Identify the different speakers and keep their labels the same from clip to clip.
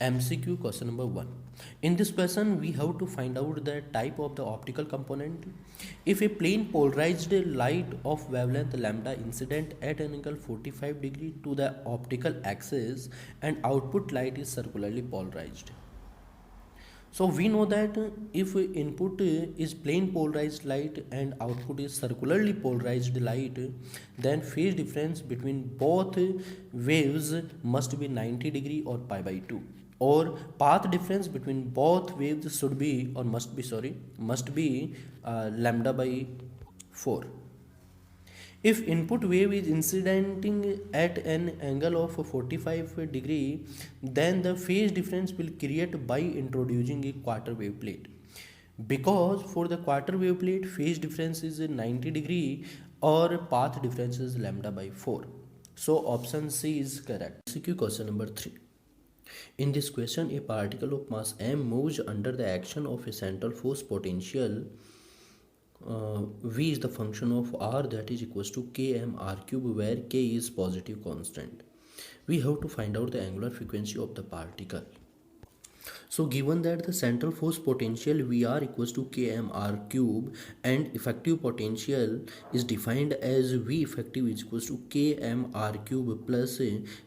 Speaker 1: MCQ question number 1. In this question, we have to find out the type of the optical component. If a plane polarized light of wavelength lambda incident at an angle 45 degree to the optical axis and output light is circularly polarized. So we know that if input is plane polarized light and output is circularly polarized light, then phase difference between both waves must be 90 degree or pi by 2, or path difference between both waves should be or must be lambda by 4. If input wave is incidenting at an angle of 45 degree, then the phase difference will create by introducing a quarter wave plate. Because for the quarter wave plate, phase difference is 90 degree or path difference is lambda by 4. So option C is correct. CQ question number 3. In this question, a particle of mass m moves under the action of a central force potential V is the function of r, that is equals to km r cube, where k is positive constant. We have to find out the angular frequency of the particle. So given that the central force potential Vr equals to km r cube and effective potential is defined as V effective is equals to km r cube plus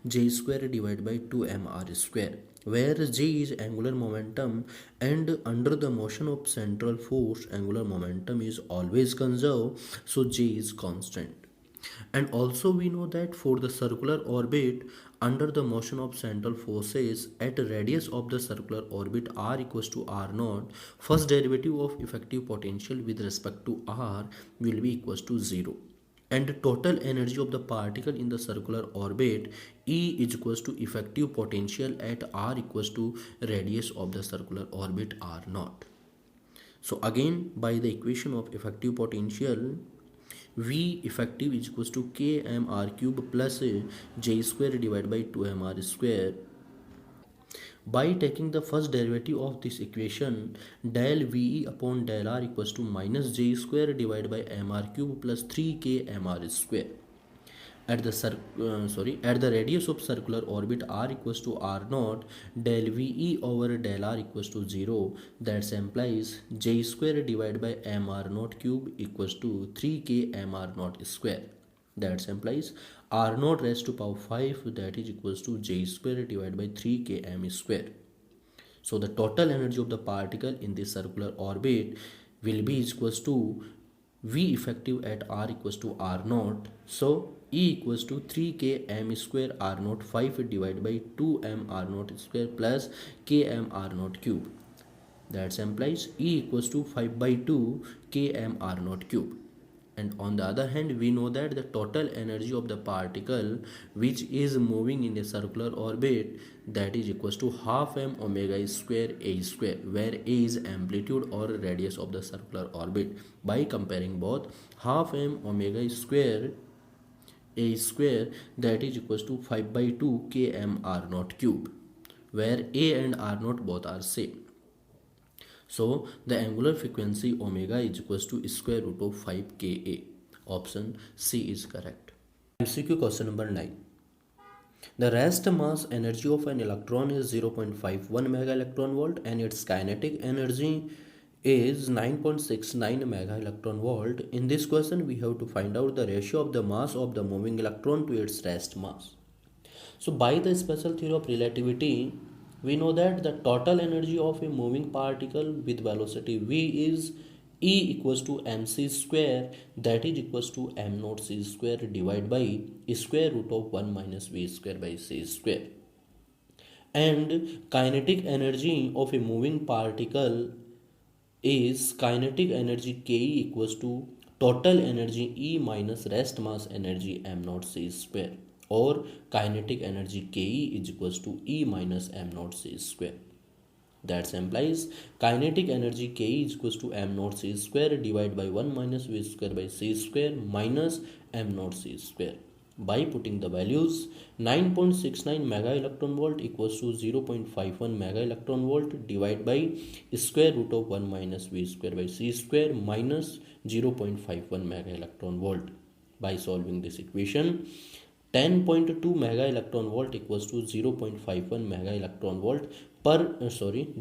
Speaker 1: j square divided by 2m r square, where j is angular momentum and under the motion of central force angular momentum is always conserved, so j is constant. And also we know that for the circular orbit under the motion of central forces at radius of the circular orbit r equals to r naught, first derivative of effective potential with respect to r will be equals to 0, and the total energy of the particle in the circular orbit E is equals to effective potential at r equals to radius of the circular orbit r naught. So again, by the equation of effective potential, V effective is equals to km r cube plus j square divided by 2m r square. By taking the first derivative of this equation, del VE upon del R equals to minus j square divided by mr cube plus 3k mr square. At the radius of circular orbit r equals to r naught, del VE over del R equals to 0. That implies j square divided by mr naught cube equals to 3k mr naught square. That implies r naught raised to power 5, that is equals to j square divided by 3k m square. So the total energy of the particle in this circular orbit will be equals to V effective at r equals to r naught. So E equals to 3k m square r naught 5 divided by 2m r naught square plus km r naught cube. That implies E equals to 5 by 2 km r naught cube. And on the other hand, we know that the total energy of the particle which is moving in a circular orbit, that is equals to half m omega square a square, where a is amplitude or radius of the circular orbit. By comparing both, half m omega square a square, that is equals to 5 by 2 km r naught cube, where a and r naught both are same. So the angular frequency omega is equals to square root of 5 ka. Option C is correct. MCQ question number 9. The rest mass energy of an electron is 0.51 mega electron volt and its kinetic energy is 9.69 mega electron volt. In this question, we have to find out the ratio of the mass of the moving electron to its rest mass. So by the special theory of relativity, we know that the total energy of a moving particle with velocity v is E equals to mc square, that is equals to m naught c square divided by square root of 1 minus v square by c square. And kinetic energy of a moving particle is kinetic energy Ke equals to total energy E minus rest mass energy m naught c square, or kinetic energy Ke is equals to E minus m naught c square. That implies kinetic energy Ke is equals to m naught c square divided by 1 minus v square by c square minus m naught c square. By putting the values, 9.69 mega electron volt equals to 0.51 mega electron volt divided by square root of 1 minus v square by c square minus 0.51 mega electron volt. By solving this equation, 10.2 mega electron volt equals to 0.51 mega electron volt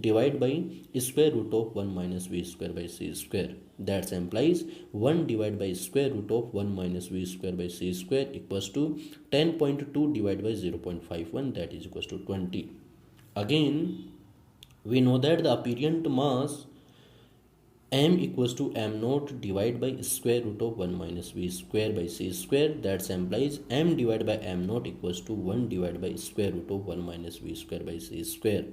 Speaker 1: divide by square root of 1 minus v square by c square. That implies 1 divided by square root of 1 minus v square by c square equals to 10.2 divided by 0.51, that is equals to 20. Again, we know that the apparent mass m equals to m naught divided by square root of 1 minus v square by c square. That implies m divided by m naught equals to 1 divided by square root of 1 minus v square by c square.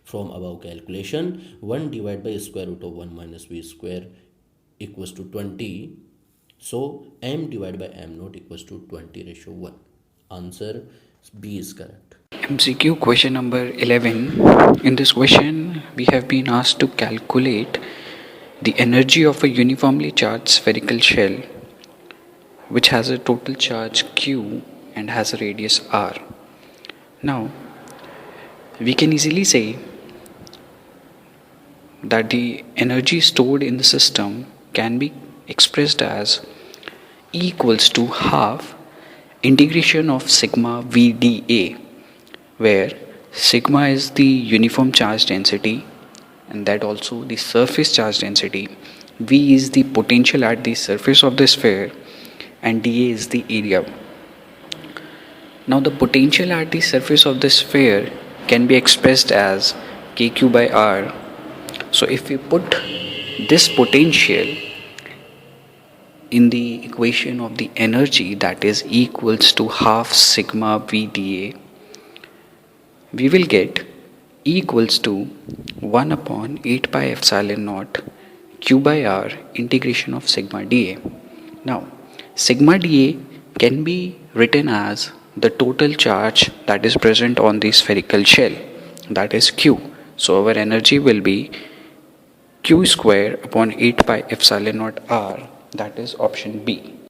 Speaker 1: From above calculation, 1 divided by square root of 1 minus v square equals to 20. So m divided by m naught equals to 20 ratio 1. Answer B is correct.
Speaker 2: MCQ question number 11. In this question, we have been asked to calculate the energy of a uniformly charged spherical shell which has a total charge Q and has a radius R. Now, we can easily say that the energy stored in the system can be expressed as E equals to half integration of sigma VdA, where sigma is the uniform charge density and that also the surface charge density, V is the potential at the surface of the sphere, and dA is the area. Now the potential at the surface of the sphere can be expressed as kq by r. So if we put this potential in the equation of the energy, that is E equals to half sigma VdA, we will get E equals to 1 upon 8 pi epsilon naught q by r integration of sigma dA. Now, sigma dA can be written as the total charge that is present on the spherical shell, that is q. So our energy will be q square upon 8 pi epsilon naught r, that is option B.